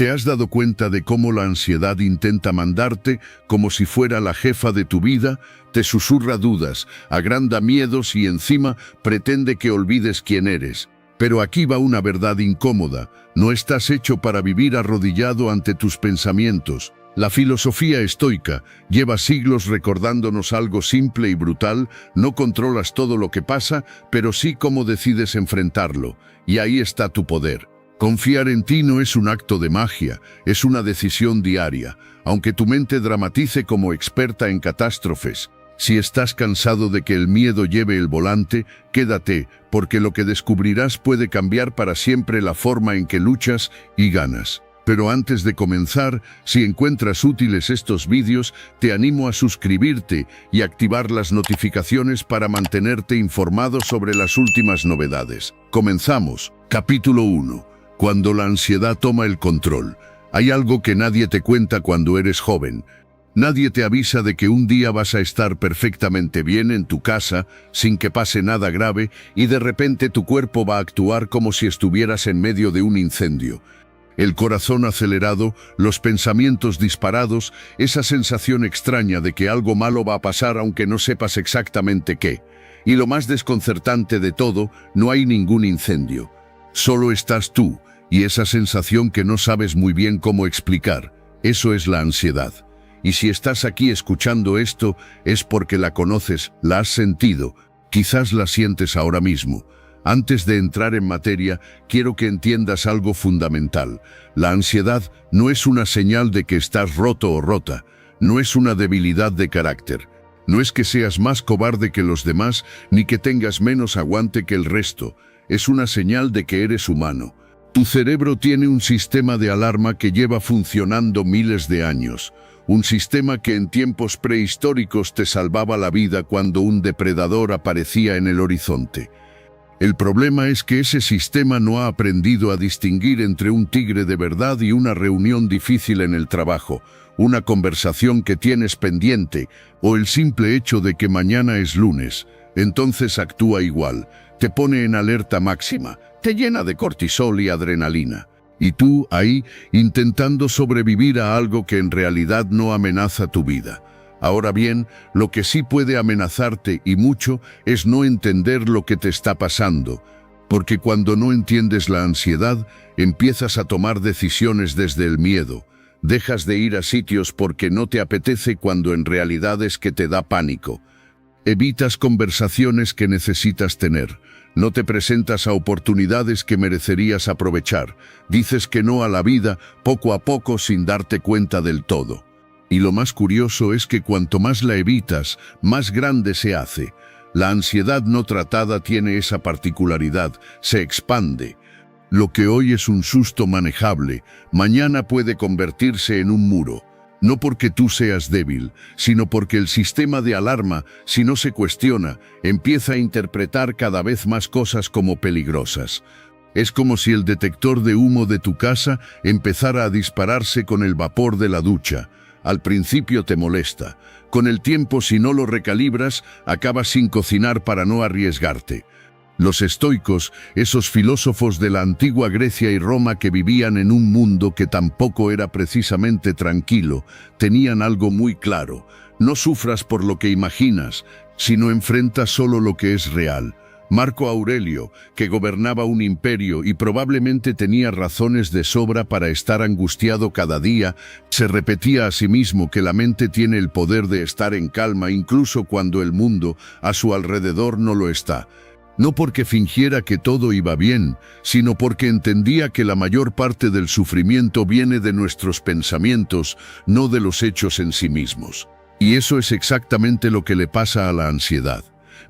¿Te has dado cuenta de cómo la ansiedad intenta mandarte como si fuera la jefa de tu vida? Te susurra dudas, agranda miedos y encima pretende que olvides quién eres. Pero aquí va una verdad incómoda. No estás hecho para vivir arrodillado ante tus pensamientos. La filosofía estoica lleva siglos recordándonos algo simple y brutal: no controlas todo lo que pasa, pero sí cómo decides enfrentarlo. Y ahí está tu poder. Confiar en ti no es un acto de magia, es una decisión diaria, aunque tu mente dramatice como experta en catástrofes. Si estás cansado de que el miedo lleve el volante, quédate, porque lo que descubrirás puede cambiar para siempre la forma en que luchas y ganas. Pero antes de comenzar, si encuentras útiles estos vídeos, te animo a suscribirte y activar las notificaciones para mantenerte informado sobre las últimas novedades. Comenzamos. Capítulo 1. Cuando la ansiedad toma el control. Hay algo que nadie te cuenta cuando eres joven. Nadie te avisa de que un día vas a estar perfectamente bien en tu casa, sin que pase nada grave, y de repente tu cuerpo va a actuar como si estuvieras en medio de un incendio. El corazón acelerado, los pensamientos disparados, esa sensación extraña de que algo malo va a pasar aunque no sepas exactamente qué. Y lo más desconcertante de todo, no hay ningún incendio. Solo estás tú, y esa sensación que no sabes muy bien cómo explicar. Eso es la ansiedad. Y si estás aquí escuchando esto, es porque la conoces, la has sentido, quizás la sientes ahora mismo. Antes de entrar en materia, quiero que entiendas algo fundamental. La ansiedad no es una señal de que estás roto o rota, no es una debilidad de carácter. No es que seas más cobarde que los demás, ni que tengas menos aguante que el resto. Es una señal de que eres humano. Tu cerebro tiene un sistema de alarma que lleva funcionando miles de años. Un sistema que en tiempos prehistóricos te salvaba la vida cuando un depredador aparecía en el horizonte. El problema es que ese sistema no ha aprendido a distinguir entre un tigre de verdad y una reunión difícil en el trabajo, una conversación que tienes pendiente o el simple hecho de que mañana es lunes. Entonces actúa igual, te pone en alerta máxima, te llena de cortisol y adrenalina. Y tú, ahí, intentando sobrevivir a algo que en realidad no amenaza tu vida. Ahora bien, lo que sí puede amenazarte, y mucho, es no entender lo que te está pasando. Porque cuando no entiendes la ansiedad, empiezas a tomar decisiones desde el miedo. Dejas de ir a sitios porque no te apetece cuando en realidad es que te da pánico. Evitas conversaciones que necesitas tener. No te presentas a oportunidades que merecerías aprovechar. Dices que no a la vida, poco a poco, sin darte cuenta del todo. Y lo más curioso es que cuanto más la evitas, más grande se hace. La ansiedad no tratada tiene esa particularidad, se expande. Lo que hoy es un susto manejable, mañana puede convertirse en un muro. No porque tú seas débil, sino porque el sistema de alarma, si no se cuestiona, empieza a interpretar cada vez más cosas como peligrosas. Es como si el detector de humo de tu casa empezara a dispararse con el vapor de la ducha. Al principio te molesta. Con el tiempo, si no lo recalibras, acabas sin cocinar para no arriesgarte. Los estoicos, esos filósofos de la antigua Grecia y Roma que vivían en un mundo que tampoco era precisamente tranquilo, tenían algo muy claro: no sufras por lo que imaginas, sino enfrenta solo lo que es real. Marco Aurelio, que gobernaba un imperio y probablemente tenía razones de sobra para estar angustiado cada día, se repetía a sí mismo que la mente tiene el poder de estar en calma incluso cuando el mundo a su alrededor no lo está. No porque fingiera que todo iba bien, sino porque entendía que la mayor parte del sufrimiento viene de nuestros pensamientos, no de los hechos en sí mismos. Y eso es exactamente lo que le pasa a la ansiedad.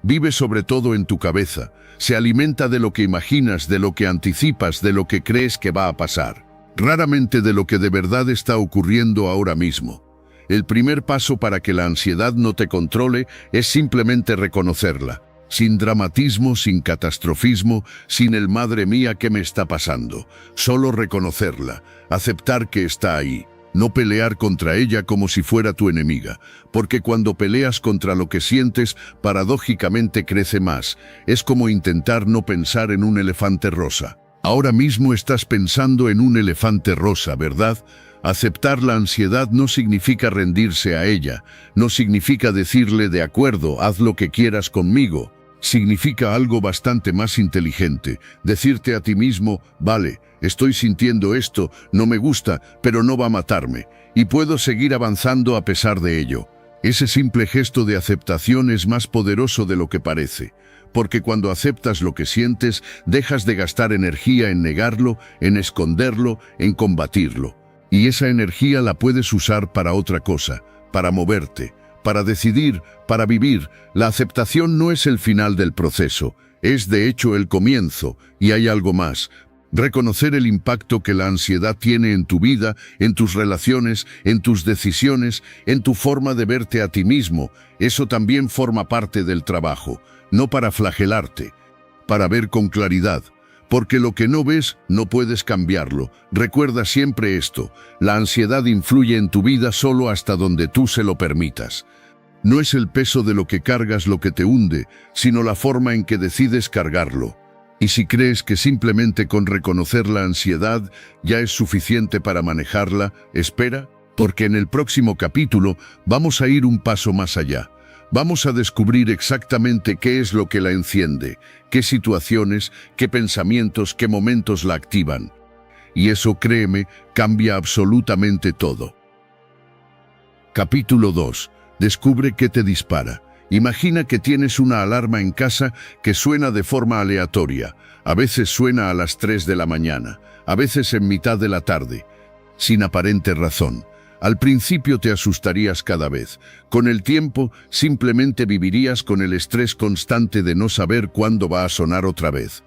Vive sobre todo en tu cabeza, se alimenta de lo que imaginas, de lo que anticipas, de lo que crees que va a pasar. Raramente de lo que de verdad está ocurriendo ahora mismo. El primer paso para que la ansiedad no te controle es simplemente reconocerla. Sin dramatismo, sin catastrofismo, sin el "madre mía, ¿qué me está pasando?". Solo reconocerla, aceptar que está ahí. No pelear contra ella como si fuera tu enemiga, porque cuando peleas contra lo que sientes, paradójicamente crece más. Es como intentar no pensar en un elefante rosa. Ahora mismo estás pensando en un elefante rosa, ¿verdad? Aceptar la ansiedad no significa rendirse a ella, no significa decirle de acuerdo, haz lo que quieras conmigo. Significa algo bastante más inteligente, decirte a ti mismo, vale, estoy sintiendo esto, no me gusta, pero no va a matarme, y puedo seguir avanzando a pesar de ello. Ese simple gesto de aceptación es más poderoso de lo que parece, porque cuando aceptas lo que sientes, dejas de gastar energía en negarlo, en esconderlo, en combatirlo. Y esa energía la puedes usar para otra cosa, para moverte, para decidir, para vivir. La aceptación no es el final del proceso, es de hecho el comienzo, y hay algo más. Reconocer el impacto que la ansiedad tiene en tu vida, en tus relaciones, en tus decisiones, en tu forma de verte a ti mismo, eso también forma parte del trabajo, no para flagelarte, para ver con claridad. Porque lo que no ves, no puedes cambiarlo. Recuerda siempre esto, la ansiedad influye en tu vida solo hasta donde tú se lo permitas. No es el peso de lo que cargas lo que te hunde, sino la forma en que decides cargarlo. Y si crees que simplemente con reconocer la ansiedad ya es suficiente para manejarla, espera, porque en el próximo capítulo vamos a ir un paso más allá. Vamos a descubrir exactamente qué es lo que la enciende, qué situaciones, qué pensamientos, qué momentos la activan. Y eso, créeme, cambia absolutamente todo. Capítulo 2. Descubre qué te dispara. Imagina que tienes una alarma en casa que suena de forma aleatoria. A veces suena a las 3 de la mañana, a veces en mitad de la tarde, sin aparente razón. Al principio te asustarías cada vez. Con el tiempo, simplemente vivirías con el estrés constante de no saber cuándo va a sonar otra vez.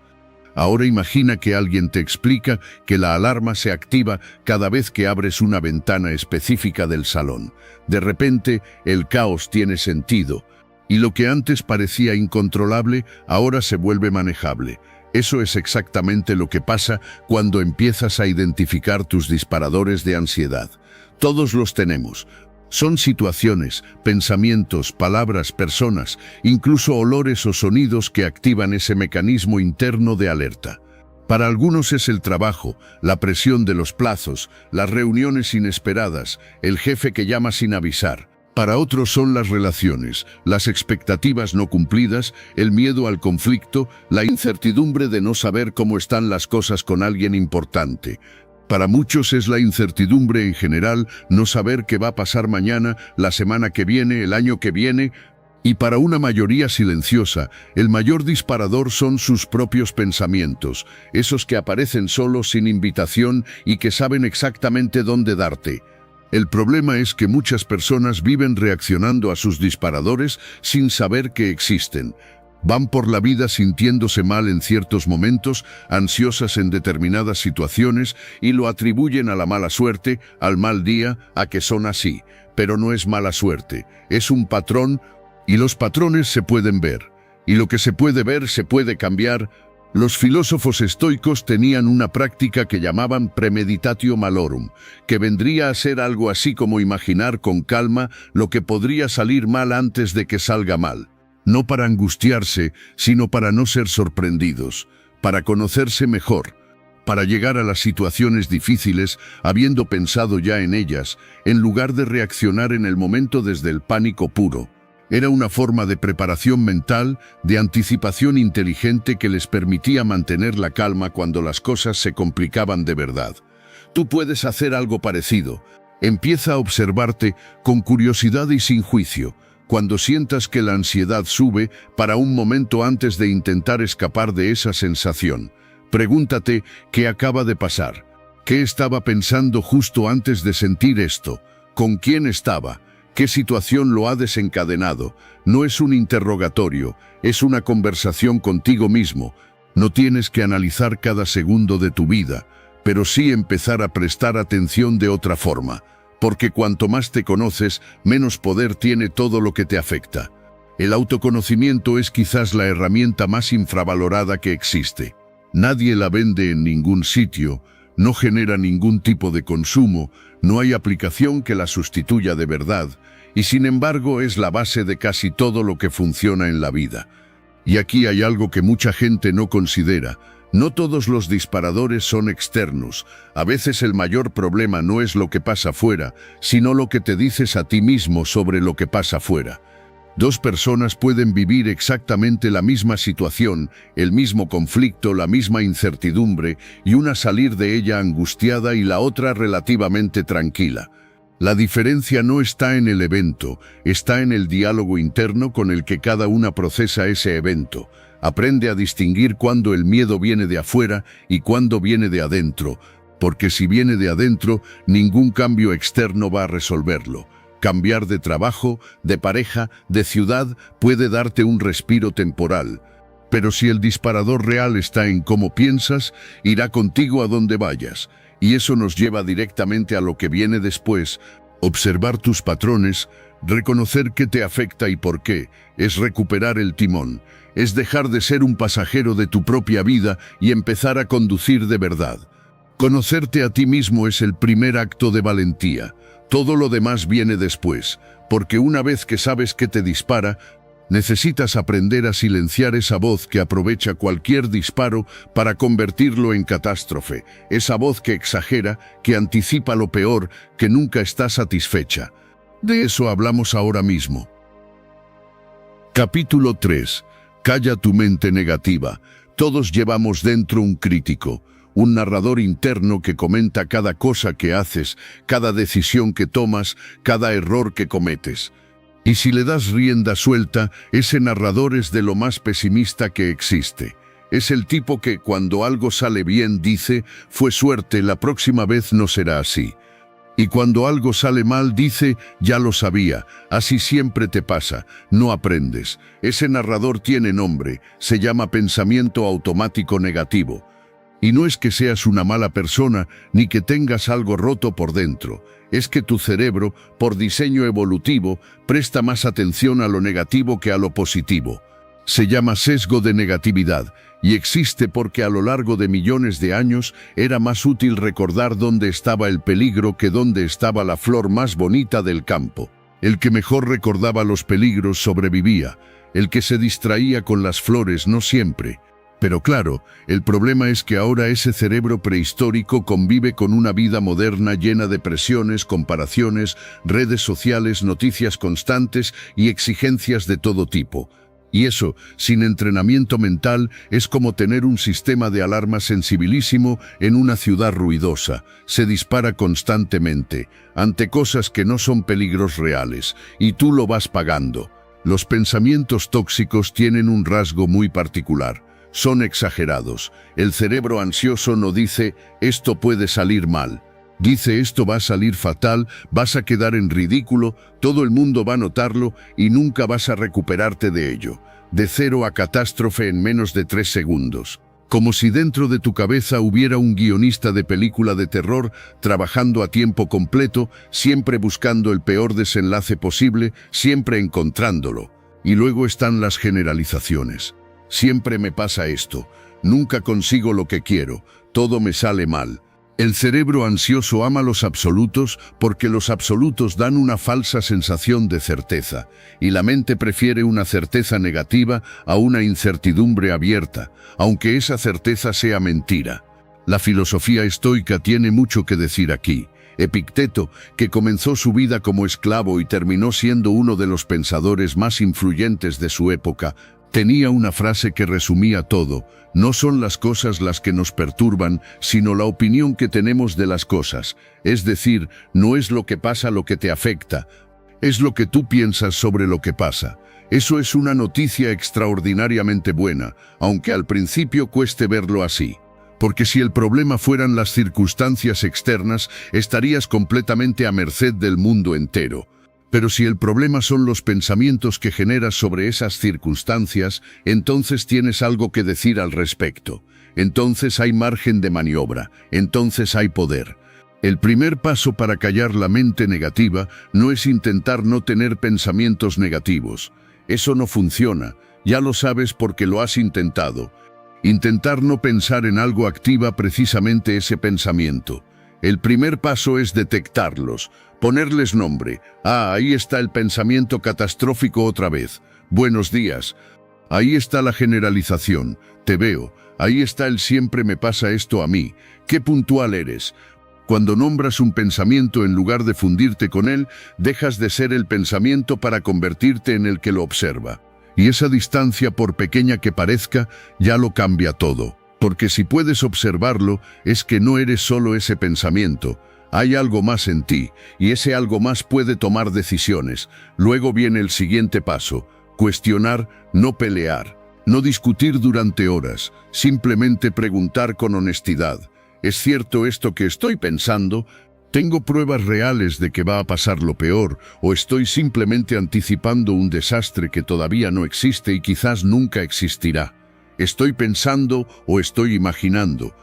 Ahora imagina que alguien te explica que la alarma se activa cada vez que abres una ventana específica del salón. De repente, el caos tiene sentido, y lo que antes parecía incontrolable, ahora se vuelve manejable. Eso es exactamente lo que pasa cuando empiezas a identificar tus disparadores de ansiedad. Todos los tenemos. Son situaciones, pensamientos, palabras, personas, incluso olores o sonidos que activan ese mecanismo interno de alerta. Para algunos es el trabajo, la presión de los plazos, las reuniones inesperadas, el jefe que llama sin avisar. Para otros son las relaciones, las expectativas no cumplidas, el miedo al conflicto, la incertidumbre de no saber cómo están las cosas con alguien importante. Para muchos es la incertidumbre en general, no saber qué va a pasar mañana, la semana que viene, el año que viene. Y para una mayoría silenciosa, el mayor disparador son sus propios pensamientos, esos que aparecen solos sin invitación y que saben exactamente dónde darte. El problema es que muchas personas viven reaccionando a sus disparadores sin saber que existen. Van por la vida sintiéndose mal en ciertos momentos, ansiosas en determinadas situaciones y lo atribuyen a la mala suerte, al mal día, a que son así. Pero no es mala suerte, es un patrón y los patrones se pueden ver. Y lo que se puede ver se puede cambiar. Los filósofos estoicos tenían una práctica que llamaban premeditatio malorum, que vendría a ser algo así como imaginar con calma lo que podría salir mal antes de que salga mal. No para angustiarse, sino para no ser sorprendidos, para conocerse mejor, para llegar a las situaciones difíciles habiendo pensado ya en ellas, en lugar de reaccionar en el momento desde el pánico puro. Era una forma de preparación mental, de anticipación inteligente que les permitía mantener la calma cuando las cosas se complicaban de verdad. Tú puedes hacer algo parecido. Empieza a observarte con curiosidad y sin juicio. Cuando sientas que la ansiedad sube, para un momento antes de intentar escapar de esa sensación, pregúntate qué acaba de pasar. ¿Qué estaba pensando justo antes de sentir esto? ¿Con quién estaba? ¿Qué situación lo ha desencadenado? No es un interrogatorio, es una conversación contigo mismo. No tienes que analizar cada segundo de tu vida, pero sí empezar a prestar atención de otra forma. Porque cuanto más te conoces, menos poder tiene todo lo que te afecta. El autoconocimiento es quizás la herramienta más infravalorada que existe. Nadie la vende en ningún sitio, no genera ningún tipo de consumo, no hay aplicación que la sustituya de verdad, y sin embargo es la base de casi todo lo que funciona en la vida. Y aquí hay algo que mucha gente no considera. No todos los disparadores son externos. A veces el mayor problema no es lo que pasa fuera, sino lo que te dices a ti mismo sobre lo que pasa fuera. Dos personas pueden vivir exactamente la misma situación, el mismo conflicto, la misma incertidumbre, y una salir de ella angustiada y la otra relativamente tranquila. La diferencia no está en el evento, está en el diálogo interno con el que cada una procesa ese evento. Aprende a distinguir cuándo el miedo viene de afuera y cuándo viene de adentro, porque si viene de adentro, ningún cambio externo va a resolverlo. Cambiar de trabajo, de pareja, de ciudad puede darte un respiro temporal. Pero si el disparador real está en cómo piensas, irá contigo a donde vayas. Y eso nos lleva directamente a lo que viene después. Observar tus patrones, reconocer qué te afecta y por qué, es recuperar el timón. Es dejar de ser un pasajero de tu propia vida y empezar a conducir de verdad. Conocerte a ti mismo es el primer acto de valentía. Todo lo demás viene después, porque una vez que sabes qué te dispara, necesitas aprender a silenciar esa voz que aprovecha cualquier disparo para convertirlo en catástrofe, esa voz que exagera, que anticipa lo peor, que nunca está satisfecha. De eso hablamos ahora mismo. Capítulo 3. Calla tu mente negativa. Todos llevamos dentro un crítico, un narrador interno que comenta cada cosa que haces, cada decisión que tomas, cada error que cometes. Y si le das rienda suelta, ese narrador es de lo más pesimista que existe. Es el tipo que cuando algo sale bien dice, fue suerte, la próxima vez no será así. Y cuando algo sale mal dice, ya lo sabía, así siempre te pasa, no aprendes. Ese narrador tiene nombre, se llama pensamiento automático negativo. Y no es que seas una mala persona, ni que tengas algo roto por dentro. Es que tu cerebro, por diseño evolutivo, presta más atención a lo negativo que a lo positivo. Se llama sesgo de negatividad, y existe porque a lo largo de millones de años era más útil recordar dónde estaba el peligro que dónde estaba la flor más bonita del campo. El que mejor recordaba los peligros sobrevivía, el que se distraía con las flores no siempre. Pero claro, el problema es que ahora ese cerebro prehistórico convive con una vida moderna llena de presiones, comparaciones, redes sociales, noticias constantes y exigencias de todo tipo. Y eso, sin entrenamiento mental, es como tener un sistema de alarma sensibilísimo en una ciudad ruidosa. Se dispara constantemente, ante cosas que no son peligros reales, y tú lo vas pagando. Los pensamientos tóxicos tienen un rasgo muy particular. Son exagerados. El cerebro ansioso no dice, esto puede salir mal. Dice, esto va a salir fatal, vas a quedar en ridículo, todo el mundo va a notarlo y nunca vas a recuperarte de ello. De cero a catástrofe en menos de 3 segundos. Como si dentro de tu cabeza hubiera un guionista de película de terror trabajando a tiempo completo, siempre buscando el peor desenlace posible, siempre encontrándolo. Y luego están las generalizaciones. Siempre me pasa esto, nunca consigo lo que quiero, todo me sale mal. El cerebro ansioso ama los absolutos porque los absolutos dan una falsa sensación de certeza, y la mente prefiere una certeza negativa a una incertidumbre abierta, aunque esa certeza sea mentira. La filosofía estoica tiene mucho que decir aquí. Epicteto, que comenzó su vida como esclavo y terminó siendo uno de los pensadores más influyentes de su época, tenía una frase que resumía todo: no son las cosas las que nos perturban, sino la opinión que tenemos de las cosas. Es decir, no es lo que pasa lo que te afecta, es lo que tú piensas sobre lo que pasa. Eso es una noticia extraordinariamente buena, aunque al principio cueste verlo así. Porque si el problema fueran las circunstancias externas, estarías completamente a merced del mundo entero. Pero si el problema son los pensamientos que generas sobre esas circunstancias, entonces tienes algo que decir al respecto. Entonces hay margen de maniobra, entonces hay poder. El primer paso para callar la mente negativa no es intentar no tener pensamientos negativos. Eso no funciona, ya lo sabes porque lo has intentado. Intentar no pensar en algo activa precisamente ese pensamiento. El primer paso es detectarlos, ponerles nombre. Ah, ahí está el pensamiento catastrófico otra vez. Buenos días. Ahí está la generalización. Te veo. Ahí está el siempre me pasa esto a mí. Qué puntual eres. Cuando nombras un pensamiento en lugar de fundirte con él, dejas de ser el pensamiento para convertirte en el que lo observa. Y esa distancia, por pequeña que parezca, ya lo cambia todo. Porque si puedes observarlo, es que no eres solo ese pensamiento. Hay algo más en ti, y ese algo más puede tomar decisiones. Luego viene el siguiente paso: cuestionar, no pelear, no discutir durante horas, simplemente preguntar con honestidad. ¿Es cierto esto que estoy pensando? ¿Tengo pruebas reales de que va a pasar lo peor? ¿O estoy simplemente anticipando un desastre que todavía no existe y quizás nunca existirá? ¿Estoy pensando o estoy imaginando?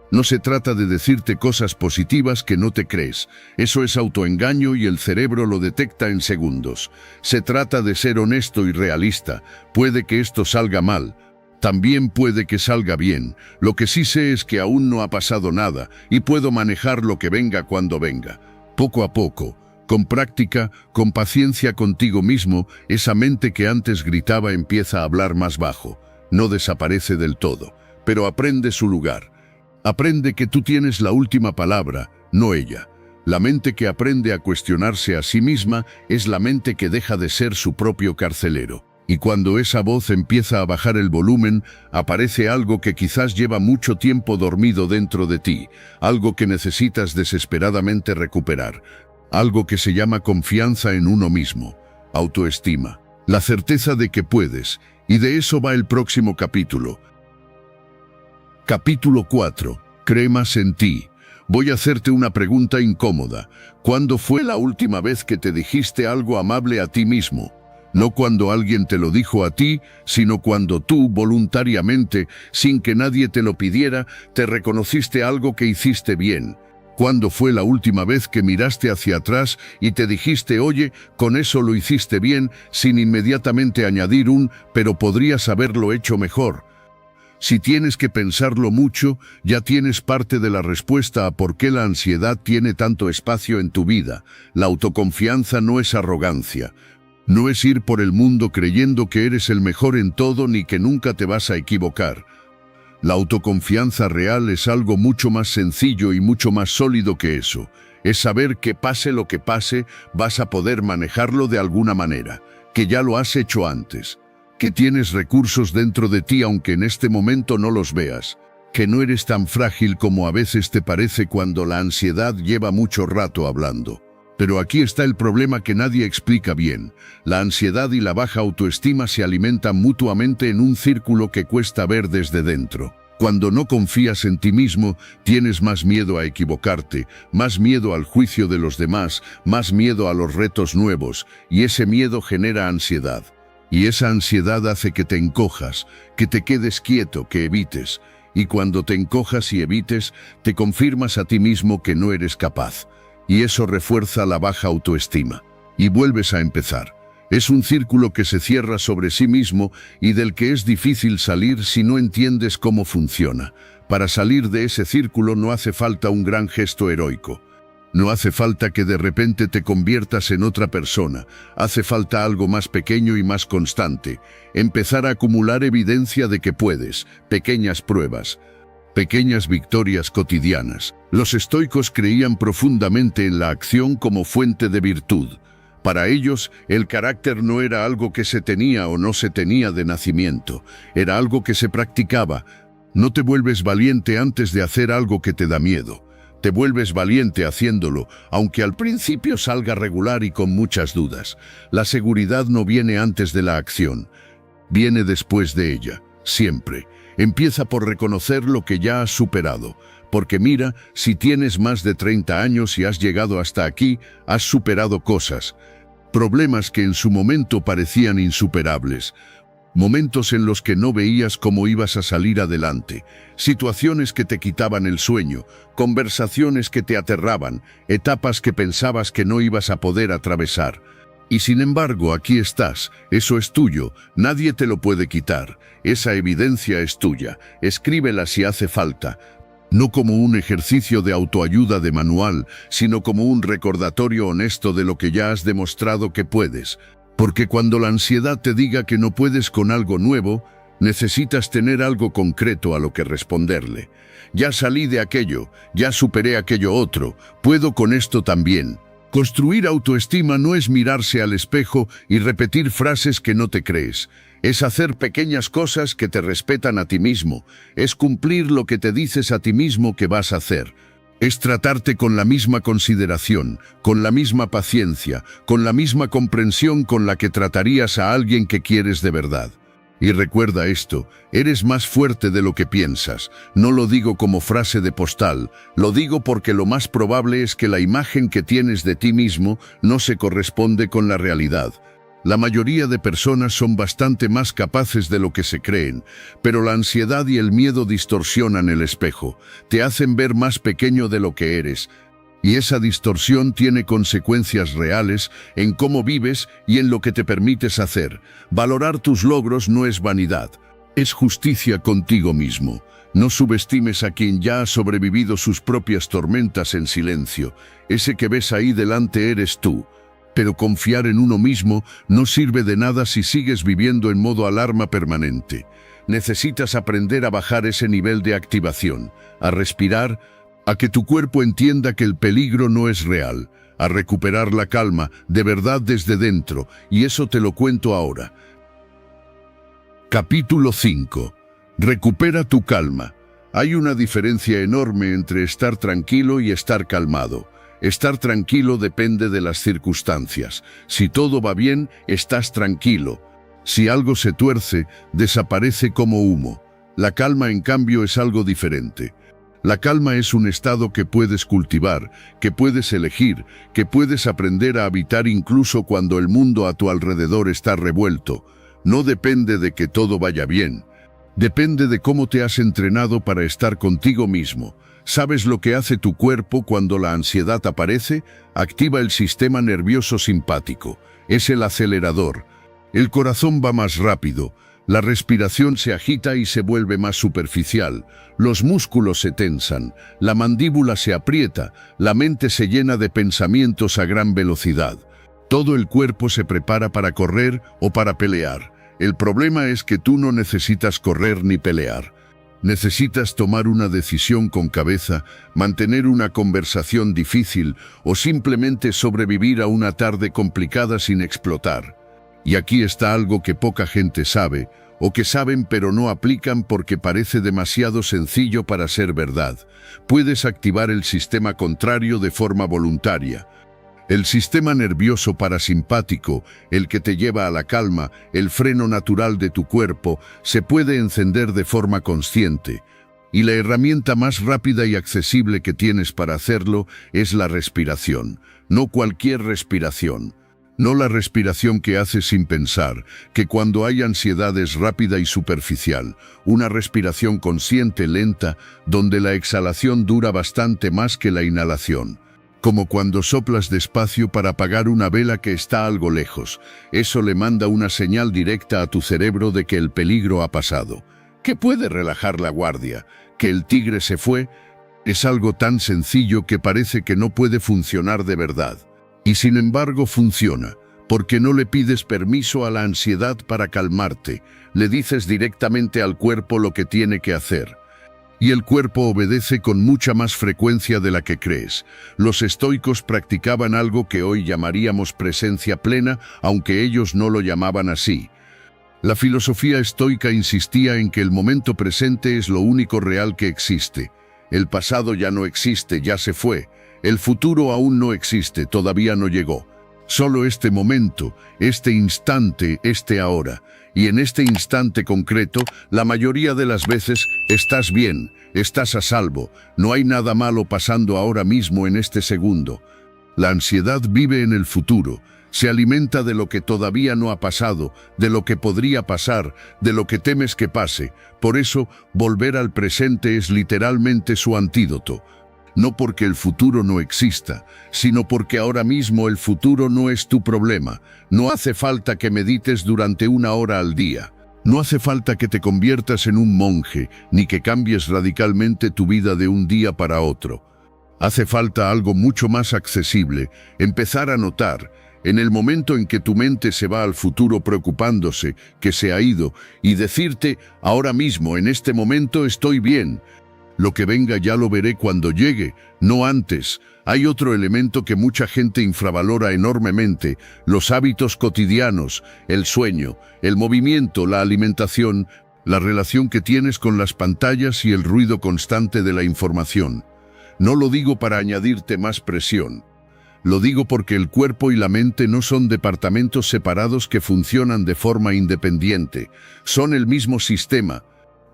No se trata de decirte cosas positivas que no te crees. Eso es autoengaño y el cerebro lo detecta en segundos. Se trata de ser honesto y realista. Puede que esto salga mal. También puede que salga bien. Lo que sí sé es que aún no ha pasado nada y puedo manejar lo que venga cuando venga. Poco a poco, con práctica, con paciencia contigo mismo, esa mente que antes gritaba empieza a hablar más bajo. No desaparece del todo, pero aprende su lugar. Aprende que tú tienes la última palabra, no ella. La mente que aprende a cuestionarse a sí misma es la mente que deja de ser su propio carcelero. Y cuando esa voz empieza a bajar el volumen, aparece algo que quizás lleva mucho tiempo dormido dentro de ti, algo que necesitas desesperadamente recuperar, algo que se llama confianza en uno mismo, autoestima, la certeza de que puedes, y de eso va el próximo capítulo. Capítulo 4. Cree más en ti. Voy a hacerte una pregunta incómoda. ¿Cuándo fue la última vez que te dijiste algo amable a ti mismo? No cuando alguien te lo dijo a ti, sino cuando tú, voluntariamente, sin que nadie te lo pidiera, te reconociste algo que hiciste bien. ¿Cuándo fue la última vez que miraste hacia atrás y te dijiste, oye, con eso lo hiciste bien, sin inmediatamente añadir pero podrías haberlo hecho mejor? Si tienes que pensarlo mucho, ya tienes parte de la respuesta a por qué la ansiedad tiene tanto espacio en tu vida. La autoconfianza no es arrogancia. No es ir por el mundo creyendo que eres el mejor en todo ni que nunca te vas a equivocar. La autoconfianza real es algo mucho más sencillo y mucho más sólido que eso. Es saber que pase lo que pase, vas a poder manejarlo de alguna manera, que ya lo has hecho antes, que tienes recursos dentro de ti aunque en este momento no los veas, que no eres tan frágil como a veces te parece cuando la ansiedad lleva mucho rato hablando. Pero aquí está el problema que nadie explica bien. La ansiedad y la baja autoestima se alimentan mutuamente en un círculo que cuesta ver desde dentro. Cuando no confías en ti mismo, tienes más miedo a equivocarte, más miedo al juicio de los demás, más miedo a los retos nuevos, y ese miedo genera ansiedad. Y esa ansiedad hace que te encojas, que te quedes quieto, que evites. Y cuando te encojas y evites, te confirmas a ti mismo que no eres capaz. Y eso refuerza la baja autoestima. Y vuelves a empezar. Es un círculo que se cierra sobre sí mismo y del que es difícil salir si no entiendes cómo funciona. Para salir de ese círculo no hace falta un gran gesto heroico. No hace falta que de repente te conviertas en otra persona. Hace falta algo más pequeño y más constante. Empezar a acumular evidencia de que puedes, pequeñas pruebas. Pequeñas victorias cotidianas. Los estoicos creían profundamente en la acción como fuente de virtud. Para ellos, el carácter no era algo que se tenía o no se tenía de nacimiento, era algo que se practicaba. No te vuelves valiente antes de hacer algo que te da miedo. Te vuelves valiente haciéndolo, aunque al principio salga regular y con muchas dudas. La seguridad no viene antes de la acción, viene después de ella, siempre. Empieza por reconocer lo que ya has superado, porque mira, si tienes más de 30 años y has llegado hasta aquí, has superado cosas, problemas que en su momento parecían insuperables, momentos en los que no veías cómo ibas a salir adelante, situaciones que te quitaban el sueño, conversaciones que te aterraban, etapas que pensabas que no ibas a poder atravesar. Y sin embargo, aquí estás, eso es tuyo, nadie te lo puede quitar, esa evidencia es tuya, escríbela si hace falta, no como un ejercicio de autoayuda de manual, sino como un recordatorio honesto de lo que ya has demostrado que puedes. Porque cuando la ansiedad te diga que no puedes con algo nuevo, necesitas tener algo concreto a lo que responderle. Ya salí de aquello, ya superé aquello otro, puedo con esto también. Construir autoestima no es mirarse al espejo y repetir frases que no te crees. Es hacer pequeñas cosas que te respetan a ti mismo. Es cumplir lo que te dices a ti mismo que vas a hacer. Es tratarte con la misma consideración, con la misma paciencia, con la misma comprensión con la que tratarías a alguien que quieres de verdad. Y recuerda esto, eres más fuerte de lo que piensas. No lo digo como frase de postal, lo digo porque lo más probable es que la imagen que tienes de ti mismo no se corresponde con la realidad. La mayoría de personas son bastante más capaces de lo que se creen, pero la ansiedad y el miedo distorsionan el espejo, te hacen ver más pequeño de lo que eres. Y esa distorsión tiene consecuencias reales en cómo vives y en lo que te permites hacer. Valorar tus logros no es vanidad, es justicia contigo mismo. No subestimes a quien ya ha sobrevivido sus propias tormentas en silencio. Ese que ves ahí delante eres tú. Pero confiar en uno mismo no sirve de nada si sigues viviendo en modo alarma permanente. Necesitas aprender a bajar ese nivel de activación, a respirar, a que tu cuerpo entienda que el peligro no es real, a recuperar la calma de verdad desde dentro, y eso te lo cuento ahora. Capítulo 5. Recupera tu calma. Hay una diferencia enorme entre estar tranquilo y estar calmado. Estar tranquilo depende de las circunstancias. Si todo va bien, estás tranquilo. Si algo se tuerce, desaparece como humo. La calma, en cambio, es algo diferente. La calma es un estado que puedes cultivar, que puedes elegir, que puedes aprender a habitar incluso cuando el mundo a tu alrededor está revuelto. No depende de que todo vaya bien. Depende de cómo te has entrenado para estar contigo mismo. ¿Sabes lo que hace tu cuerpo cuando la ansiedad aparece? Activa el sistema nervioso simpático. Es el acelerador. El corazón va más rápido. La respiración se agita y se vuelve más superficial. Los músculos se tensan. La mandíbula se aprieta. La mente se llena de pensamientos a gran velocidad. Todo el cuerpo se prepara para correr o para pelear. El problema es que tú no necesitas correr ni pelear. Necesitas tomar una decisión con cabeza, mantener una conversación difícil o simplemente sobrevivir a una tarde complicada sin explotar. Y aquí está algo que poca gente sabe, o que saben pero no aplican porque parece demasiado sencillo para ser verdad. Puedes activar el sistema contrario de forma voluntaria. El sistema nervioso parasimpático, el que te lleva a la calma, el freno natural de tu cuerpo, se puede encender de forma consciente. Y la herramienta más rápida y accesible que tienes para hacerlo es la respiración. No cualquier respiración. No la respiración que haces sin pensar, que cuando hay ansiedad es rápida y superficial. Una respiración consciente, lenta, donde la exhalación dura bastante más que la inhalación. Como cuando soplas despacio para apagar una vela que está algo lejos. Eso le manda una señal directa a tu cerebro de que el peligro ha pasado. ¿Qué puede relajar la guardia? ¿Que el tigre se fue? Es algo tan sencillo que parece que no puede funcionar de verdad. Y sin embargo funciona, porque no le pides permiso a la ansiedad para calmarte. Le dices directamente al cuerpo lo que tiene que hacer. Y el cuerpo obedece con mucha más frecuencia de la que crees. Los estoicos practicaban algo que hoy llamaríamos presencia plena, aunque ellos no lo llamaban así. La filosofía estoica insistía en que el momento presente es lo único real que existe. El pasado ya no existe, ya se fue. El futuro aún no existe, todavía no llegó. Solo este momento, este instante, este ahora. Y en este instante concreto, la mayoría de las veces, estás bien, estás a salvo. No hay nada malo pasando ahora mismo en este segundo. La ansiedad vive en el futuro. Se alimenta de lo que todavía no ha pasado, de lo que podría pasar, de lo que temes que pase. Por eso, volver al presente es literalmente su antídoto. No porque el futuro no exista, sino porque ahora mismo el futuro no es tu problema. No hace falta que medites durante 1 hora al día. No hace falta que te conviertas en un monje, ni que cambies radicalmente tu vida de un día para otro. Hace falta algo mucho más accesible, empezar a notar, En el momento en que tu mente se va al futuro preocupándose que se ha ido y decirte, ahora mismo, en este momento estoy bien. Lo que venga ya lo veré cuando llegue, no antes. Hay otro elemento que mucha gente infravalora enormemente: los hábitos cotidianos, el sueño, el movimiento, la alimentación, la relación que tienes con las pantallas y el ruido constante de la información. No lo digo para añadirte más presión. Lo digo porque el cuerpo y la mente no son departamentos separados que funcionan de forma independiente. Son el mismo sistema.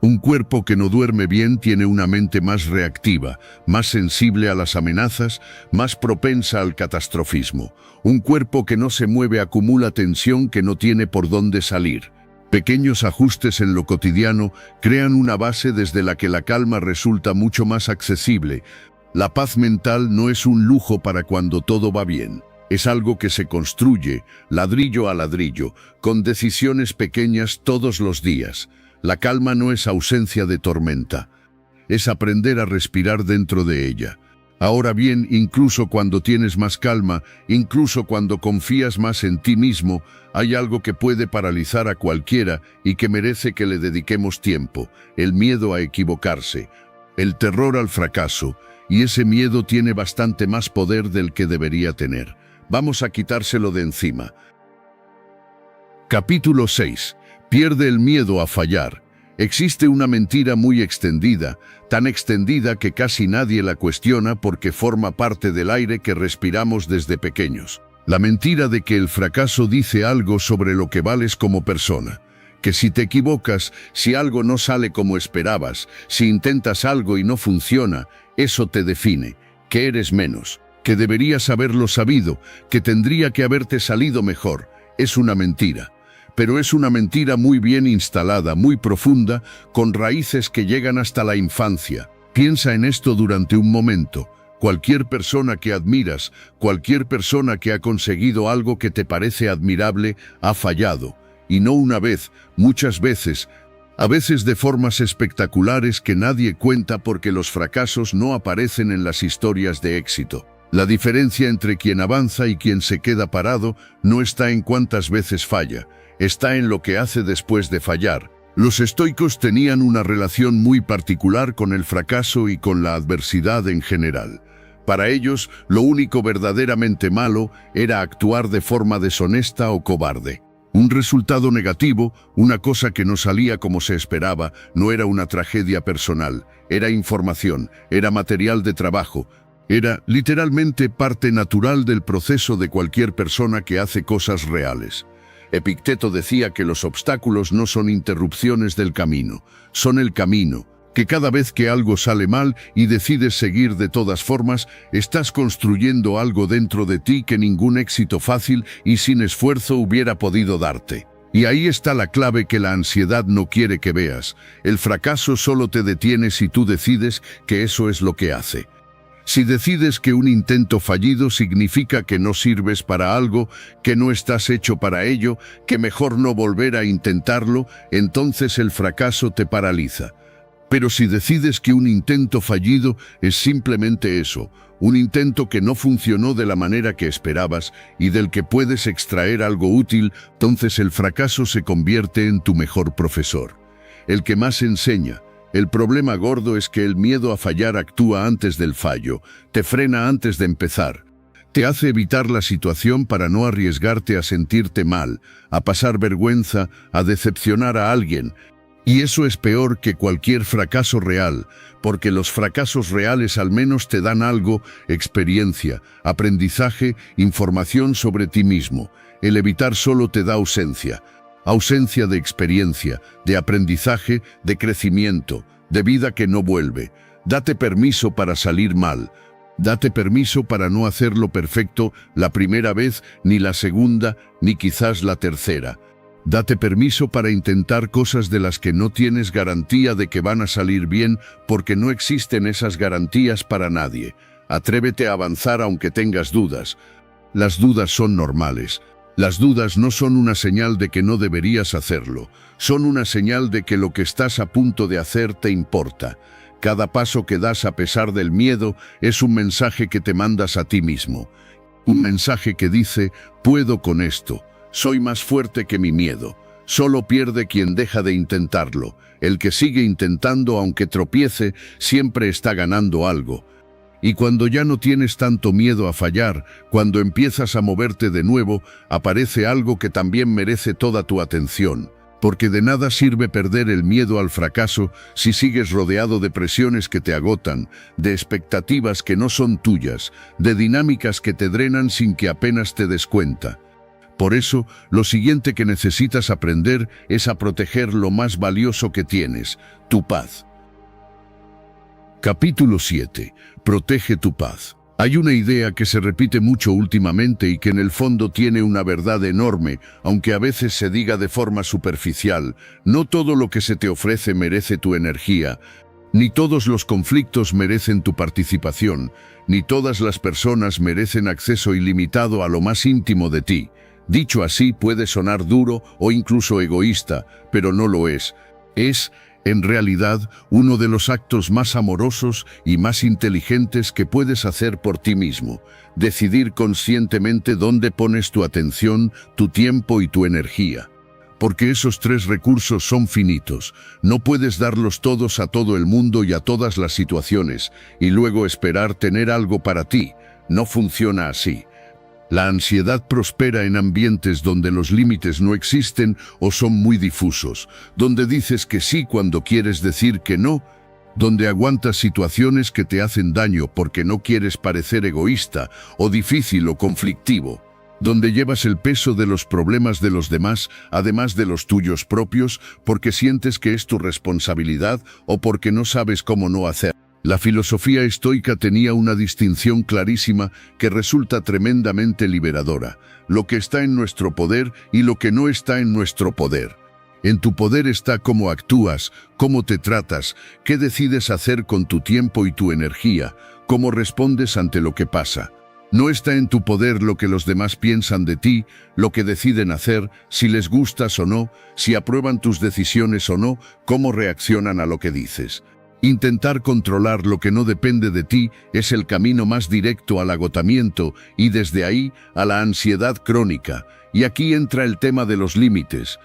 Un cuerpo que no duerme bien tiene una mente más reactiva, más sensible a las amenazas, más propensa al catastrofismo. Un cuerpo que no se mueve acumula tensión que no tiene por dónde salir. Pequeños ajustes en lo cotidiano crean una base desde la que la calma resulta mucho más accesible. La paz mental no es un lujo para cuando todo va bien. Es algo que se construye, ladrillo a ladrillo, con decisiones pequeñas todos los días. La calma no es ausencia de tormenta. Es aprender a respirar dentro de ella. Ahora bien, incluso cuando tienes más calma, incluso cuando confías más en ti mismo, hay algo que puede paralizar a cualquiera y que merece que le dediquemos tiempo: el miedo a equivocarse, el terror al fracaso. Y ese miedo tiene bastante más poder del que debería tener. Vamos a quitárselo de encima. Capítulo 6. Pierde el miedo a fallar. Existe una mentira muy extendida, tan extendida que casi nadie la cuestiona porque forma parte del aire que respiramos desde pequeños. La mentira de que el fracaso dice algo sobre lo que vales como persona. Que si te equivocas, si algo no sale como esperabas, si intentas algo y no funciona, eso te define, que eres menos, que deberías haberlo sabido, que tendría que haberte salido mejor. Es una mentira. Pero es una mentira muy bien instalada, muy profunda, con raíces que llegan hasta la infancia. Piensa en esto durante un momento. Cualquier persona que admiras, cualquier persona que ha conseguido algo que te parece admirable, ha fallado. Y no una vez, muchas veces, a veces de formas espectaculares que nadie cuenta porque los fracasos no aparecen en las historias de éxito. La diferencia entre quien avanza y quien se queda parado no está en cuántas veces falla, está en lo que hace después de fallar. Los estoicos tenían una relación muy particular con el fracaso y con la adversidad en general. Para ellos, lo único verdaderamente malo era actuar de forma deshonesta o cobarde. Un resultado negativo, una cosa que no salía como se esperaba, no era una tragedia personal, era información, era material de trabajo, era literalmente parte natural del proceso de cualquier persona que hace cosas reales. Epicteto decía que los obstáculos no son interrupciones del camino, son el camino, que cada vez que algo sale mal y decides seguir de todas formas, estás construyendo algo dentro de ti que ningún éxito fácil y sin esfuerzo hubiera podido darte. Y ahí está la clave que la ansiedad no quiere que veas. El fracaso solo te detiene si tú decides que eso es lo que hace. Si decides que un intento fallido significa que no sirves para algo, que no estás hecho para ello, que mejor no volver a intentarlo, entonces el fracaso te paraliza. Pero si decides que un intento fallido es simplemente eso, un intento que no funcionó de la manera que esperabas y del que puedes extraer algo útil, entonces el fracaso se convierte en tu mejor profesor, el que más enseña. El problema gordo es que el miedo a fallar actúa antes del fallo, te frena antes de empezar. Te hace evitar la situación para no arriesgarte a sentirte mal, a pasar vergüenza, a decepcionar a alguien. Y eso es peor que cualquier fracaso real, porque los fracasos reales al menos te dan algo: experiencia, aprendizaje, información sobre ti mismo. El evitar solo te da ausencia de experiencia, de aprendizaje, de crecimiento, de vida que no vuelve. Date permiso para salir mal. Date permiso para no hacerlo perfecto la primera vez, ni la segunda, ni quizás la tercera. Date permiso para intentar cosas de las que no tienes garantía de que van a salir bien, porque no existen esas garantías para nadie. Atrévete a avanzar aunque tengas dudas. Las dudas son normales. Las dudas no son una señal de que no deberías hacerlo. Son una señal de que lo que estás a punto de hacer te importa. Cada paso que das a pesar del miedo es un mensaje que te mandas a ti mismo. Un mensaje que dice, puedo con esto, soy más fuerte que mi miedo. Solo pierde quien deja de intentarlo. El que sigue intentando, aunque tropiece, siempre está ganando algo. Y cuando ya no tienes tanto miedo a fallar, cuando empiezas a moverte de nuevo, aparece algo que también merece toda tu atención. Porque de nada sirve perder el miedo al fracaso si sigues rodeado de presiones que te agotan, de expectativas que no son tuyas, de dinámicas que te drenan sin que apenas te des cuenta. Por eso, lo siguiente que necesitas aprender es a proteger lo más valioso que tienes, tu paz. Capítulo 7. Protege tu paz. Hay una idea que se repite mucho últimamente y que en el fondo tiene una verdad enorme, aunque a veces se diga de forma superficial. No todo lo que se te ofrece merece tu energía, ni todos los conflictos merecen tu participación, ni todas las personas merecen acceso ilimitado a lo más íntimo de ti. Dicho así, puede sonar duro o incluso egoísta, pero no lo es. Es, en realidad, uno de los actos más amorosos y más inteligentes que puedes hacer por ti mismo. Decidir conscientemente dónde pones tu atención, tu tiempo y tu energía. Porque esos tres recursos son finitos. No puedes darlos todos a todo el mundo y a todas las situaciones, y luego esperar tener algo para ti. No funciona así. La ansiedad prospera en ambientes donde los límites no existen o son muy difusos, donde dices que sí cuando quieres decir que no, donde aguantas situaciones que te hacen daño porque no quieres parecer egoísta o difícil o conflictivo, donde llevas el peso de los problemas de los demás, además de los tuyos propios, porque sientes que es tu responsabilidad o porque no sabes cómo no hacerlo. La filosofía estoica tenía una distinción clarísima que resulta tremendamente liberadora: lo que está en nuestro poder y lo que no está en nuestro poder. En tu poder está cómo actúas, cómo te tratas, qué decides hacer con tu tiempo y tu energía, cómo respondes ante lo que pasa. No está en tu poder lo que los demás piensan de ti, lo que deciden hacer, si les gustas o no, si aprueban tus decisiones o no, cómo reaccionan a lo que dices. Intentar controlar lo que no depende de ti es el camino más directo al agotamiento y desde ahí a la ansiedad crónica. Y aquí entra el tema de los límites.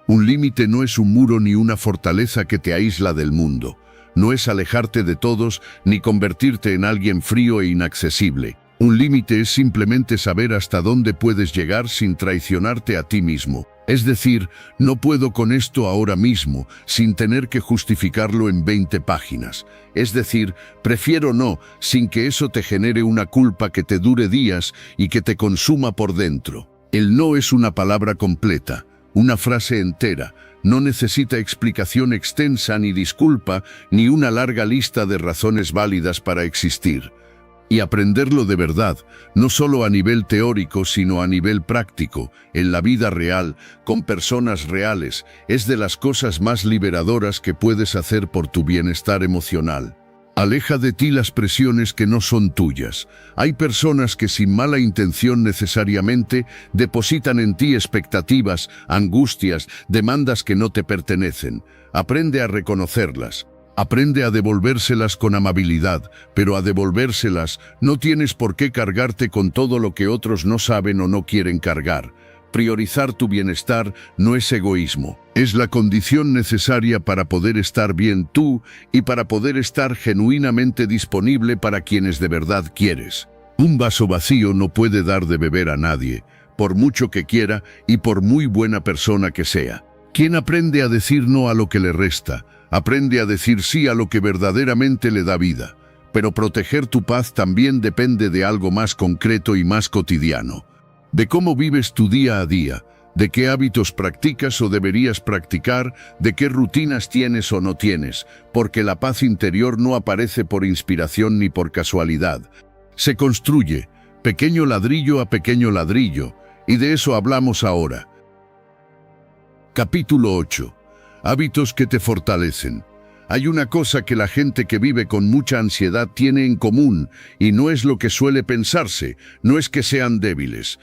Un límite no es un muro ni una fortaleza que te aísla del mundo. No es alejarte de todos ni convertirte en alguien frío e inaccesible. Un límite es simplemente saber hasta dónde puedes llegar sin traicionarte a ti mismo. Es decir, no puedo con esto ahora mismo, sin tener que justificarlo en 20 páginas. Es decir, prefiero no, sin que eso te genere una culpa que te dure días y que te consuma por dentro. El no es una palabra completa, una frase entera. No necesita explicación extensa ni disculpa, ni una larga lista de razones válidas para existir. Y aprenderlo de verdad, no solo a nivel teórico, sino a nivel práctico, en la vida real, con personas reales, es de las cosas más liberadoras que puedes hacer por tu bienestar emocional. Aleja de ti las presiones que no son tuyas. Hay personas que sin mala intención necesariamente depositan en ti expectativas, angustias, demandas que no te pertenecen. Aprende a reconocerlas. Aprende a devolvérselas con amabilidad, pero a devolvérselas no tienes por qué cargarte con todo lo que otros no saben o no quieren cargar. Priorizar tu bienestar no es egoísmo, es la condición necesaria para poder estar bien tú y para poder estar genuinamente disponible para quienes de verdad quieres. Un vaso vacío no puede dar de beber a nadie, por mucho que quiera y por muy buena persona que sea. Quien aprende a decir no a lo que le resta, aprende a decir sí a lo que verdaderamente le da vida. Pero proteger tu paz también depende de algo más concreto y más cotidiano. De cómo vives tu día a día, de qué hábitos practicas o deberías practicar, de qué rutinas tienes o no tienes, porque la paz interior no aparece por inspiración ni por casualidad. Se construye, pequeño ladrillo a pequeño ladrillo, y de eso hablamos ahora. Capítulo 8. Hábitos que te fortalecen. Hay una cosa que la gente que vive con mucha ansiedad tiene en común, y no es lo que suele pensarse, no es que sean débiles,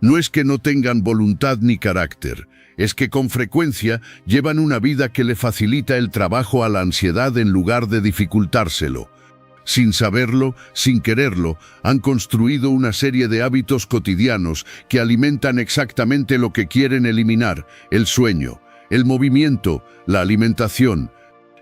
no es que no tengan voluntad ni carácter, es que con frecuencia llevan una vida que le facilita el trabajo a la ansiedad en lugar de dificultárselo. Sin saberlo, sin quererlo, han construido una serie de hábitos cotidianos que alimentan exactamente lo que quieren eliminar: el sueño, el movimiento, la alimentación,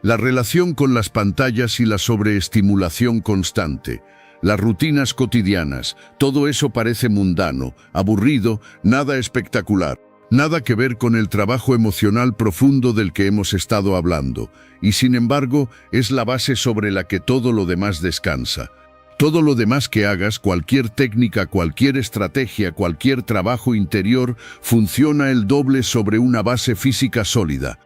la relación con las pantallas y la sobreestimulación constante. Las rutinas cotidianas, todo eso parece mundano, aburrido, nada espectacular. Nada que ver con el trabajo emocional profundo del que hemos estado hablando, y sin embargo es la base sobre la que todo lo demás descansa. Todo lo demás que hagas, cualquier técnica, cualquier estrategia, cualquier trabajo interior, funciona el doble sobre una base física sólida,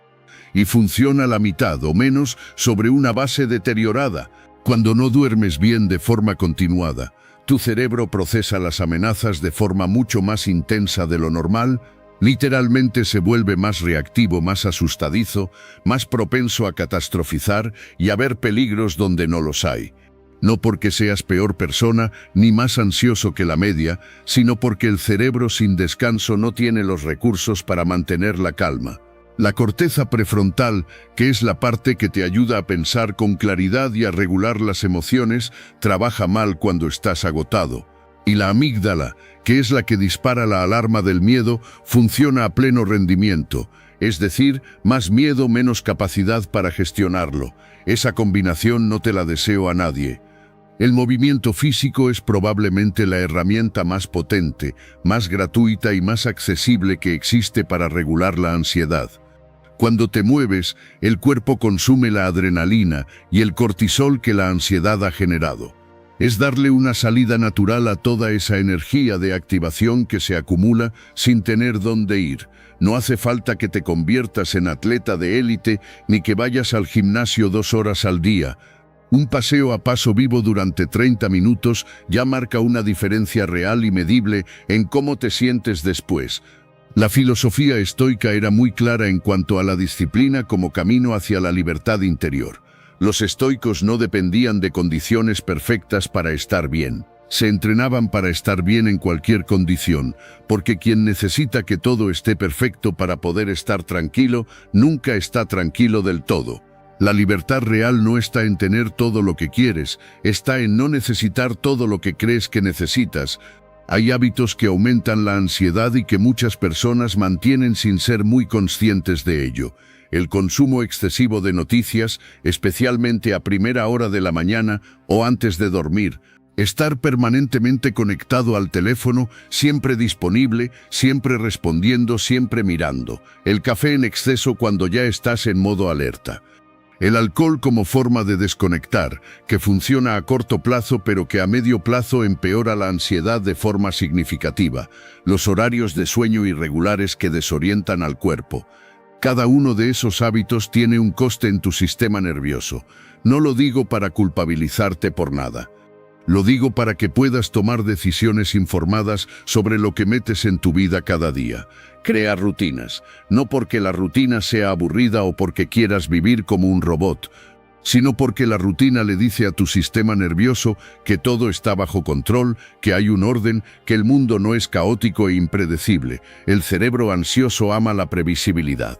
y funciona la mitad o menos sobre una base deteriorada. Cuando no duermes bien de forma continuada, tu cerebro procesa las amenazas de forma mucho más intensa de lo normal. Literalmente se vuelve más reactivo, más asustadizo, más propenso a catastrofizar y a ver peligros donde no los hay. No porque seas peor persona ni más ansioso que la media, sino porque el cerebro sin descanso no tiene los recursos para mantener la calma. La corteza prefrontal, que es la parte que te ayuda a pensar con claridad y a regular las emociones, trabaja mal cuando estás agotado. Y la amígdala, que es la que dispara la alarma del miedo, funciona a pleno rendimiento, es decir, más miedo, menos capacidad para gestionarlo. Esa combinación no te la deseo a nadie. El movimiento físico es probablemente la herramienta más potente, más gratuita y más accesible que existe para regular la ansiedad. Cuando te mueves, el cuerpo consume la adrenalina y el cortisol que la ansiedad ha generado. Es darle una salida natural a toda esa energía de activación que se acumula sin tener dónde ir. No hace falta que te conviertas en atleta de élite ni que vayas al gimnasio 2 horas al día. Un paseo a paso vivo durante 30 minutos ya marca una diferencia real y medible en cómo te sientes después. La filosofía estoica era muy clara en cuanto a la disciplina como camino hacia la libertad interior. Los estoicos no dependían de condiciones perfectas para estar bien. Se entrenaban para estar bien en cualquier condición, porque quien necesita que todo esté perfecto para poder estar tranquilo, nunca está tranquilo del todo. La libertad real no está en tener todo lo que quieres, está en no necesitar todo lo que crees que necesitas. Hay hábitos que aumentan la ansiedad y que muchas personas mantienen sin ser muy conscientes de ello. El consumo excesivo de noticias, especialmente a primera hora de la mañana o antes de dormir. Estar permanentemente conectado al teléfono, siempre disponible, siempre respondiendo, siempre mirando. El café en exceso cuando ya estás en modo alerta. El alcohol como forma de desconectar, que funciona a corto plazo pero que a medio plazo empeora la ansiedad de forma significativa. Los horarios de sueño irregulares que desorientan al cuerpo. Cada uno de esos hábitos tiene un coste en tu sistema nervioso. No lo digo para culpabilizarte por nada. Lo digo para que puedas tomar decisiones informadas sobre lo que metes en tu vida cada día. Crea rutinas, no porque la rutina sea aburrida o porque quieras vivir como un robot, sino porque la rutina le dice a tu sistema nervioso que todo está bajo control, que hay un orden, que el mundo no es caótico e impredecible. El cerebro ansioso ama la previsibilidad.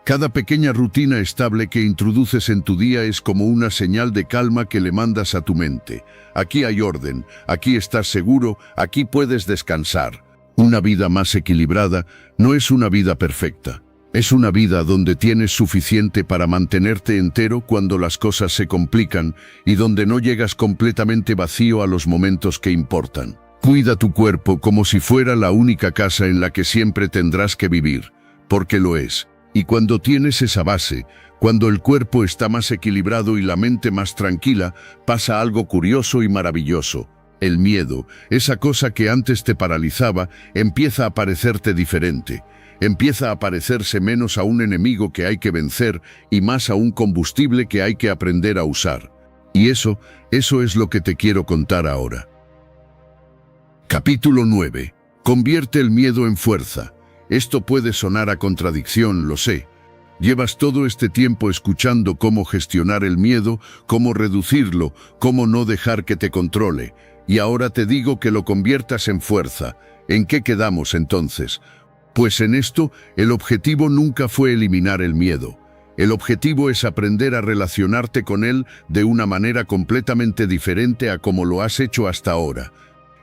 Cada pequeña rutina estable que introduces en tu día es como una señal de calma que le mandas a tu mente. Aquí hay orden, aquí estás seguro, aquí puedes descansar. Una vida más equilibrada no es una vida perfecta. Es una vida donde tienes suficiente para mantenerte entero cuando las cosas se complican y donde no llegas completamente vacío a los momentos que importan. Cuida tu cuerpo como si fuera la única casa en la que siempre tendrás que vivir, porque lo es. Y cuando tienes esa base, cuando el cuerpo está más equilibrado y la mente más tranquila, pasa algo curioso y maravilloso. El miedo, esa cosa que antes te paralizaba, empieza a parecerte diferente. Empieza a parecerse menos a un enemigo que hay que vencer y más a un combustible que hay que aprender a usar. Y eso es lo que te quiero contar ahora. Capítulo 9. Convierte el miedo en fuerza. Esto puede sonar a contradicción, lo sé. Llevas todo este tiempo escuchando cómo gestionar el miedo, cómo reducirlo, cómo no dejar que te controle. Y ahora te digo que lo conviertas en fuerza. ¿En qué quedamos entonces? Pues en esto, el objetivo nunca fue eliminar el miedo. El objetivo es aprender a relacionarte con él de una manera completamente diferente a como lo has hecho hasta ahora.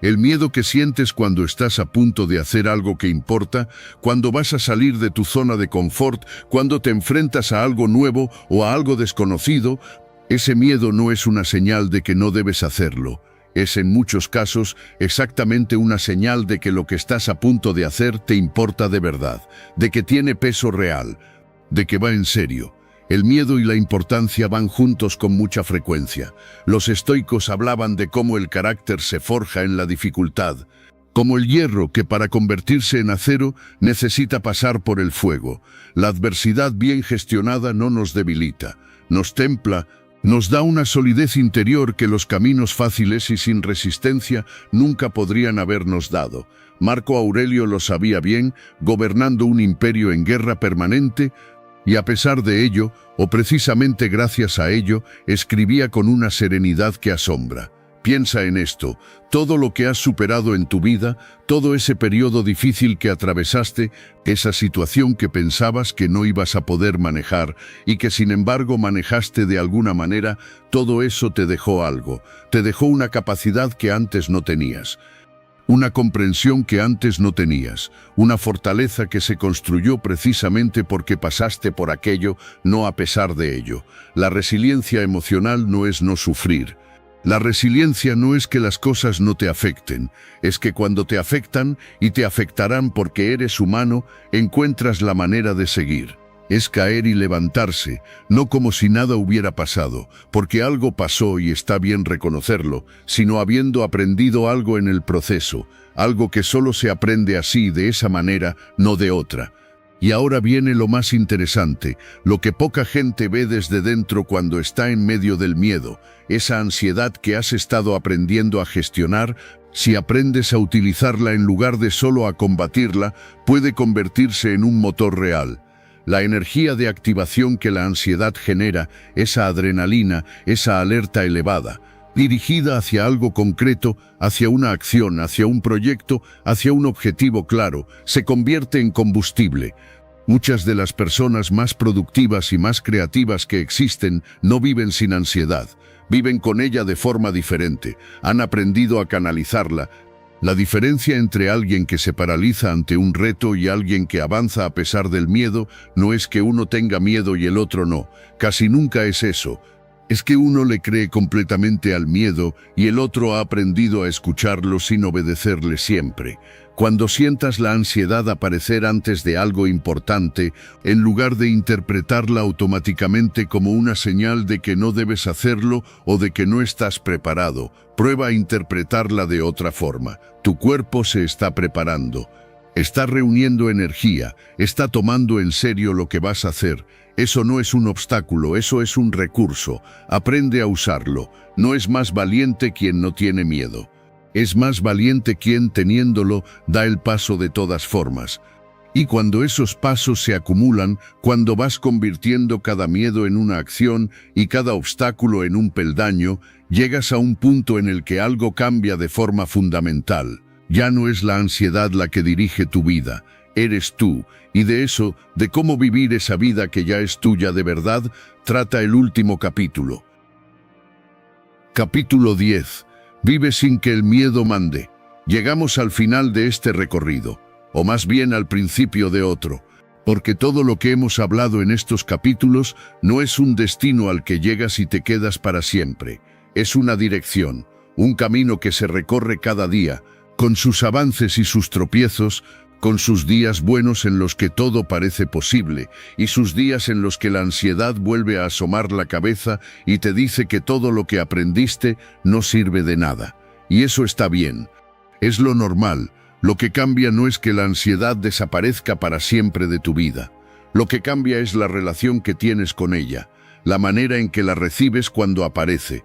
El miedo que sientes cuando estás a punto de hacer algo que importa, cuando vas a salir de tu zona de confort, cuando te enfrentas a algo nuevo o a algo desconocido, ese miedo no es una señal de que no debes hacerlo. Es en muchos casos exactamente una señal de que lo que estás a punto de hacer te importa de verdad, de que tiene peso real, de que va en serio. El miedo y la importancia van juntos con mucha frecuencia. Los estoicos hablaban de cómo el carácter se forja en la dificultad, como el hierro que para convertirse en acero necesita pasar por el fuego. La adversidad bien gestionada no nos debilita, nos templa, nos da una solidez interior que los caminos fáciles y sin resistencia nunca podrían habernos dado. Marco Aurelio lo sabía bien, gobernando un imperio en guerra permanente, y a pesar de ello, o precisamente gracias a ello, escribía con una serenidad que asombra. Piensa en esto, todo lo que has superado en tu vida, todo ese periodo difícil que atravesaste, esa situación que pensabas que no ibas a poder manejar y que sin embargo manejaste de alguna manera, todo eso te dejó algo, te dejó una capacidad que antes no tenías. Una comprensión que antes no tenías, una fortaleza que se construyó precisamente porque pasaste por aquello, no a pesar de ello. La resiliencia emocional no es no sufrir. La resiliencia no es que las cosas no te afecten, es que cuando te afectan, y te afectarán porque eres humano, encuentras la manera de seguir. Es caer y levantarse, no como si nada hubiera pasado, porque algo pasó y está bien reconocerlo, sino habiendo aprendido algo en el proceso, algo que solo se aprende así, de esa manera, no de otra. Y ahora viene lo más interesante, lo que poca gente ve desde dentro cuando está en medio del miedo, esa ansiedad que has estado aprendiendo a gestionar. Si aprendes a utilizarla en lugar de solo a combatirla, puede convertirse en un motor real. La energía de activación que la ansiedad genera, esa adrenalina, esa alerta elevada, dirigida hacia algo concreto, hacia una acción, hacia un proyecto, hacia un objetivo claro, se convierte en combustible. Muchas de las personas más productivas y más creativas que existen no viven sin ansiedad, viven con ella de forma diferente, han aprendido a canalizarla. La diferencia entre alguien que se paraliza ante un reto y alguien que avanza a pesar del miedo no es que uno tenga miedo y el otro no, casi nunca es eso. Es que uno le cree completamente al miedo y el otro ha aprendido a escucharlo sin obedecerle siempre. Cuando sientas la ansiedad aparecer antes de algo importante, en lugar de interpretarla automáticamente como una señal de que no debes hacerlo o de que no estás preparado, prueba a interpretarla de otra forma. Tu cuerpo se está preparando, está reuniendo energía, está tomando en serio lo que vas a hacer. Eso no es un obstáculo, eso es un recurso. Aprende a usarlo. No es más valiente quien no tiene miedo. Es más valiente quien, teniéndolo, da el paso de todas formas. Y cuando esos pasos se acumulan, cuando vas convirtiendo cada miedo en una acción y cada obstáculo en un peldaño, llegas a un punto en el que algo cambia de forma fundamental. Ya no es la ansiedad la que dirige tu vida, eres tú, y de eso, de cómo vivir esa vida que ya es tuya de verdad, trata el último capítulo. Capítulo 10. Vive sin que el miedo mande. Llegamos al final de este recorrido, o más bien al principio de otro, porque todo lo que hemos hablado en estos capítulos no es un destino al que llegas y te quedas para siempre. Es una dirección, un camino que se recorre cada día, con sus avances y sus tropiezos, con sus días buenos en los que todo parece posible y sus días en los que la ansiedad vuelve a asomar la cabeza y te dice que todo lo que aprendiste no sirve de nada. Y eso está bien. Es lo normal. Lo que cambia no es que la ansiedad desaparezca para siempre de tu vida. Lo que cambia es la relación que tienes con ella, la manera en que la recibes cuando aparece.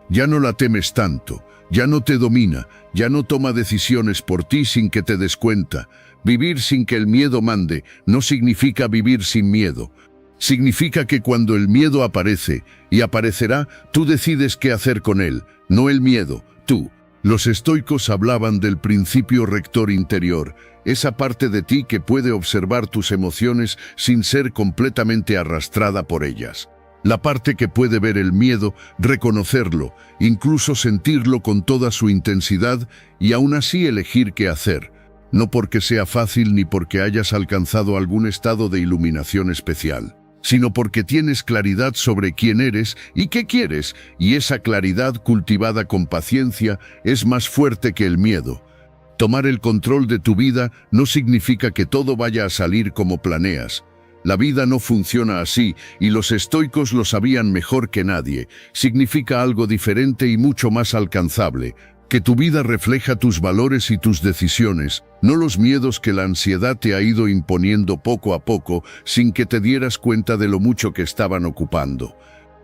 Ya no la temes tanto, ya no te domina, ya no toma decisiones por ti sin que te des cuenta. Vivir sin que el miedo mande no significa vivir sin miedo. Significa que cuando el miedo aparece, y aparecerá, tú decides qué hacer con él, no el miedo, tú. Los estoicos hablaban del principio rector interior, esa parte de ti que puede observar tus emociones sin ser completamente arrastrada por ellas. La parte que puede ver el miedo, reconocerlo, incluso sentirlo con toda su intensidad y aún así elegir qué hacer. No porque sea fácil ni porque hayas alcanzado algún estado de iluminación especial, sino porque tienes claridad sobre quién eres y qué quieres, y esa claridad cultivada con paciencia es más fuerte que el miedo. Tomar el control de tu vida no significa que todo vaya a salir como planeas. La vida no funciona así, y los estoicos lo sabían mejor que nadie. Significa algo diferente y mucho más alcanzable, que tu vida refleja tus valores y tus decisiones, no los miedos que la ansiedad te ha ido imponiendo poco a poco sin que te dieras cuenta de lo mucho que estaban ocupando.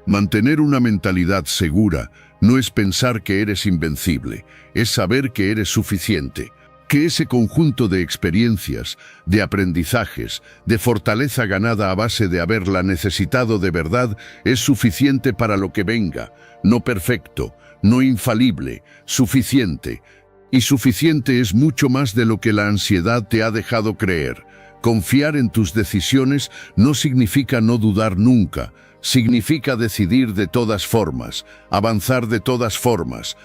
Mantener una mentalidad segura no es pensar que eres invencible, es saber que eres suficiente, que ese conjunto de experiencias, de aprendizajes, de fortaleza ganada a base de haberla necesitado de verdad, es suficiente para lo que venga, no perfecto, no infalible, suficiente. Y suficiente es mucho más de lo que la ansiedad te ha dejado creer. Confiar en tus decisiones no significa no dudar nunca, significa decidir de todas formas, avanzar de todas formas,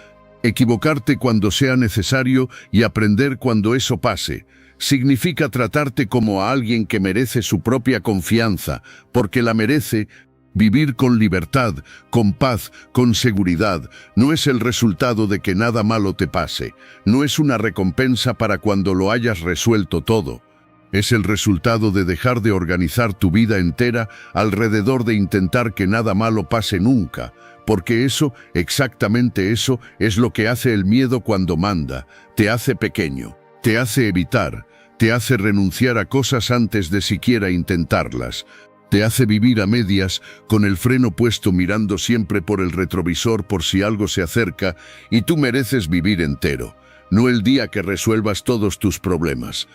equivocarte cuando sea necesario y aprender cuando eso pase. Significa tratarte como a alguien que merece su propia confianza, porque la merece. Vivir con libertad, con paz, con seguridad, no es el resultado de que nada malo te pase, no es una recompensa para cuando lo hayas resuelto todo. Es el resultado de dejar de organizar tu vida entera alrededor de intentar que nada malo pase nunca, porque eso, exactamente eso, es lo que hace el miedo cuando manda, te hace pequeño, te hace evitar, te hace renunciar a cosas antes de siquiera intentarlas. Te hace vivir a medias, con el freno puesto mirando siempre por el retrovisor por si algo se acerca, y tú mereces vivir entero, no el día que resuelvas todos tus problemas,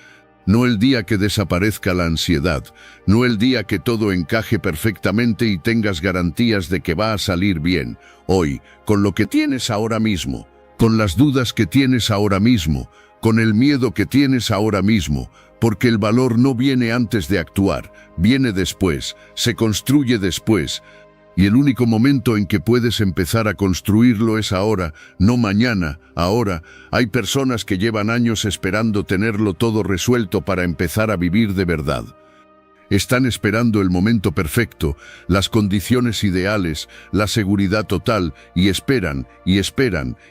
no el día que desaparezca la ansiedad, no el día que todo encaje perfectamente y tengas garantías de que va a salir bien, hoy, con lo que tienes ahora mismo, con las dudas que tienes ahora mismo, con el miedo que tienes ahora mismo, porque el valor no viene antes de actuar, viene después, se construye después, y el único momento en que puedes empezar a construirlo es ahora, no mañana, ahora. Hay personas que llevan años esperando tenerlo todo resuelto para empezar a vivir de verdad. Están esperando el momento perfecto, las condiciones ideales, la seguridad total, y esperan,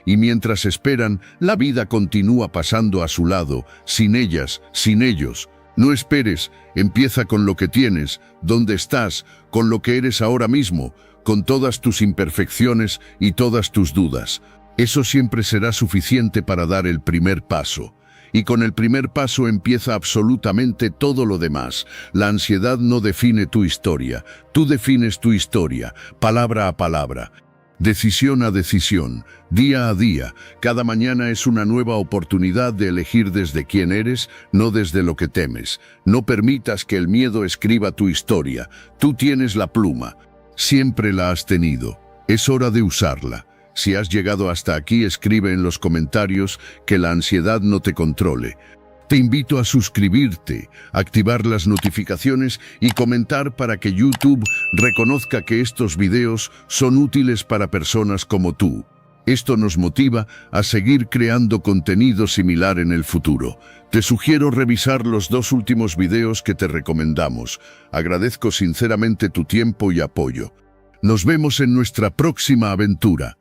y mientras esperan, la vida continúa pasando a su lado, sin ellas, sin ellos. No esperes, empieza con lo que tienes, donde estás, con lo que eres ahora mismo, con todas tus imperfecciones y todas tus dudas. Eso siempre será suficiente para dar el primer paso. Y con el primer paso empieza absolutamente todo lo demás. La ansiedad no define tu historia, tú defines tu historia, palabra a palabra, decisión a decisión, día a día. Cada mañana es una nueva oportunidad de elegir desde quién eres, no desde lo que temes. No permitas que el miedo escriba tu historia. Tú tienes la pluma, siempre la has tenido. Es hora de usarla. Si has llegado hasta aquí, escribe en los comentarios que la ansiedad no te controle. Te invito a suscribirte, activar las notificaciones y comentar para que YouTube reconozca que estos videos son útiles para personas como tú. Esto nos motiva a seguir creando contenido similar en el futuro. Te sugiero revisar los 2 últimos videos que te recomendamos. Agradezco sinceramente tu tiempo y apoyo. Nos vemos en nuestra próxima aventura.